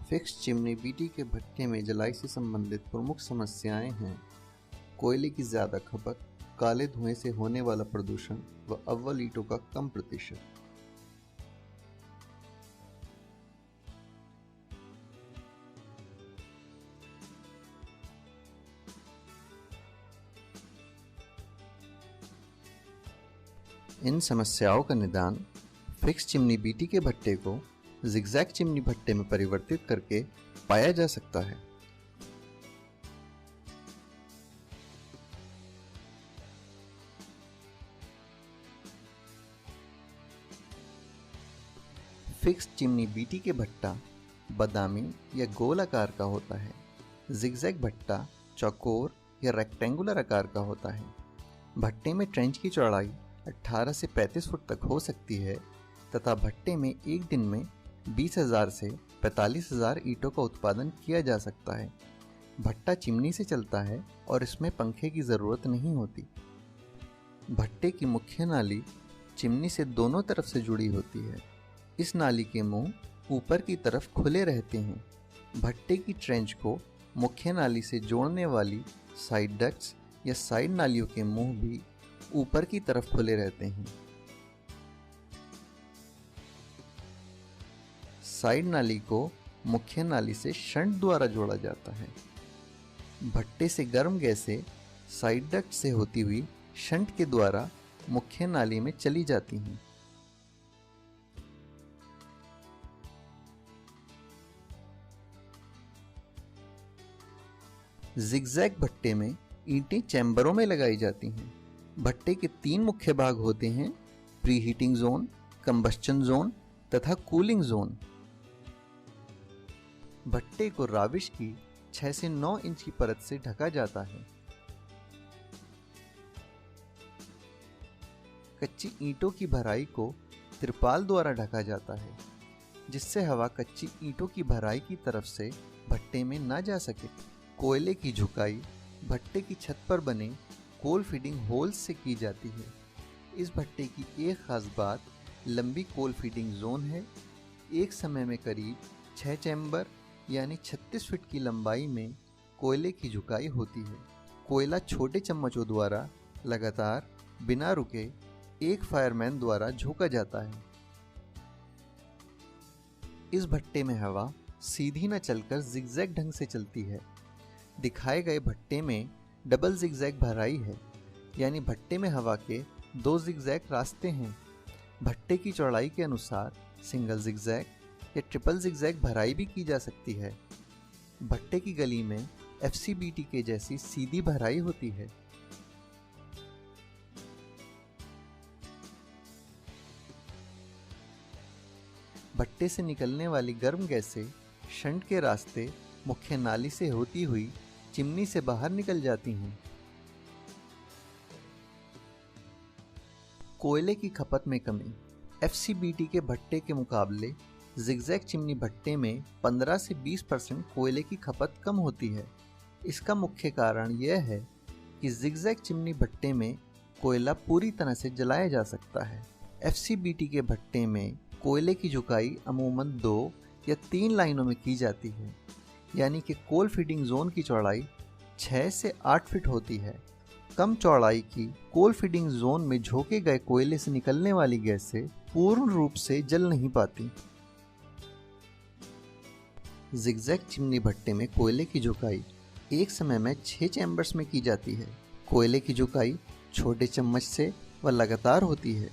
Fix chimney BT के भट्टे में जलाई से संबंधित प्रमुख समस्याएं हैं कोयले की ज़्यादा खपत, काले धुएं से होने वाला प्रदूषण व अव्वल ईंटों का कम प्रतिशत। इन समस्याओं का निदान फिक्स चिमनी बीटी के भट्टे को जिगजैग चिमनी भट्टे में परिवर्तित करके पाया जा सकता है। फिक्स चिमनी बीटी के भट्टा बादामी या गोल आकार का होता है। जिगजैग भट्टा चौकोर या रेक्टेंगुलर आकार का होता है। भट्टे में ट्रेंच की चौड़ाई 18 से 35 फुट तक हो सकती है तथा भट्टे में एक दिन में 20,000 से 45,000 ईंटों का उत्पादन किया जा सकता है। भट्टा चिमनी से चलता है और इसमें पंखे की ज़रूरत नहीं होती। भट्टे की मुख्य नाली चिमनी से दोनों तरफ से जुड़ी होती है। इस नाली के मुंह ऊपर की तरफ खुले रहते हैं। भट्टे की ट्रेंच को मुख्य नाली से जोड़ने वाली साइड डक्ट्स या साइड नालियों के मुंह भी ऊपर की तरफ खुले रहते हैं। साइड नाली को मुख्य नाली से शंट द्वारा जोड़ा जाता है। भट्टे से गर्म गैसें साइड डक्ट से होती हुई शंट के द्वारा मुख्य नाली में चली जाती हैं। जिगजैग भट्टे में ईंटें चैम्बरों में लगाई जाती हैं। भट्टे के 3 मुख्य भाग होते हैं: pre heating zone, combustion zone तथा कूलिंग जोन। भट्टे को राविश की 6 से 9 इंच की परत से ढका जाता है। कच्ची ईंटों की भराई को तिरपाल द्वारा ढका जाता है, जिससे हवा कच्ची ईंटों की भराई की तरफ से भट्टे में न जा सके। कोयले की झुकाई भट्टे की छत पर बने कोल फीडिंग होल्स से की जाती है। इस भट्टे की एक खास बात लंबी कोल फीडिंग जोन है। एक समय में करीब 6 चैम्बर यानी 36 फीट की लंबाई में कोयले की झुकाई होती है। कोयला छोटे चम्मचों द्वारा लगातार बिना रुके एक फायरमैन द्वारा झोंका जाता है। इस भट्टे में हवा सीधी न चलकर जिगजैग ढंग से चलती है। दिखाए गए भट्टे में डबल जिगजैग भराई है, यानी भट्टे में हवा के 2 जिगजैग रास्ते हैं। भट्टे की चौड़ाई के अनुसार सिंगल जिगजैग या ट्रिपल जिगजैग भराई भी की जा सकती है। भट्टे की गली में FCBT के जैसी सीधी भराई होती है। भट्टे से निकलने वाली गर्म गैसें शंट के रास्ते मुख्य नाली से होती हुई चिमनी से बाहर निकल जाती हैं। कोयले की खपत में कमी। FCBT के भट्टे के मुकाबले जिगजैग चिमनी भट्टे में 15 से 20% कोयले की खपत कम होती है। इसका मुख्य कारण यह है कि जिगजैग चिमनी भट्टे में कोयला पूरी तरह से जलाया जा सकता है। FCBT के भट्टे में कोयले की झुकाई अमूमन 2 या 3 लाइनों में की जाती है, यानी कि कोल फीडिंग जोन की चौड़ाई 6 से 8 फीट होती है। कम चौड़ाई की कोल फीडिंग जोन में झोंके गए कोयले से निकलने वाली गैसें पूर्ण रूप से जल नहीं पाती। जिगजैग चिमनी भट्टे में कोयले की झुकाई एक समय में 6 चैम्बर्स में की जाती है। कोयले की झुकाई छोटे चम्मच से व लगातार होती है।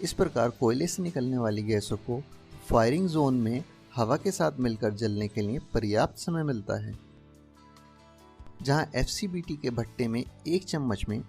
इस प्रकार कोयले से निकलने वाली गैसों को फायरिंग जोन में हवा के साथ मिलकर जलने के लिए पर्याप्त समय मिलता है। जहां FCBT के भट्टे में एक चम्मच में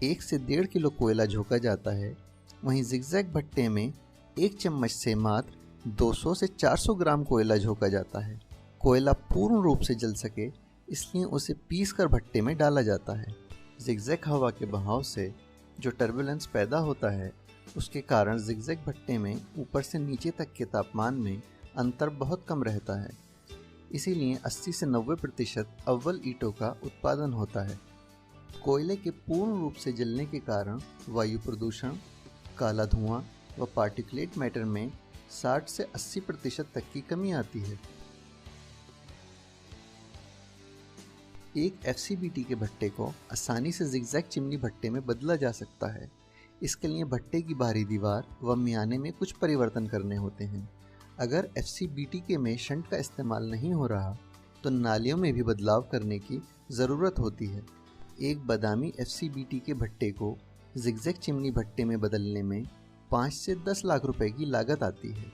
1 से 1.5 किलो कोयला झोंका जाता है, वहीं जिगजैग भट्टे में एक चम्मच से मात्र 200 से 400 ग्राम कोयला झोंका जाता है। कोयला पूर्ण रूप से जल सके इसलिए उसे पीसकर भट्टे में डाला जाता है। जिगजैग हवा के बहाव से जो टर्बुलेंस पैदा होता है, उसके कारण जिगजैग भट्टे में ऊपर से नीचे तक के तापमान में अंतर बहुत कम रहता है। इसीलिए 80 से 90% अव्वल ईंटों का उत्पादन होता है। कोयले के पूर्ण रूप से जलने के कारण वायु प्रदूषण, काला धुआं व पार्टिकुलेट मैटर में 60 से 80% तक की कमी आती है। एक FCBT के भट्टे को आसानी से जिगजैग चिमनी भट्टे में बदला जा सकता है। इसके लिए भट्टे की बाहरी दीवार व मियाने में कुछ परिवर्तन करने होते हैं। अगर FCBT के में शंट का इस्तेमाल नहीं हो रहा तो नालियों में भी बदलाव करने की ज़रूरत होती है। एक बादामी FCBT के भट्टे को जिगजैग चिमनी भट्टे में बदलने में 5 से 10 लाख रुपए की लागत आती है।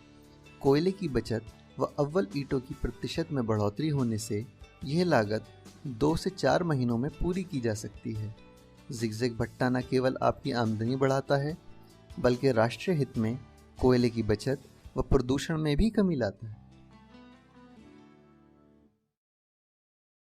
कोयले की बचत व अव्वल ईंटों की प्रतिशत में बढ़ोतरी होने से यह लागत 2 से 4 महीनों में पूरी की जा सकती है। जिगजैग भट्टा न केवल आपकी आमदनी बढ़ाता है बल्कि राष्ट्रीय हित में कोयले की बचत व प्रदूषण में भी कमी लाता है।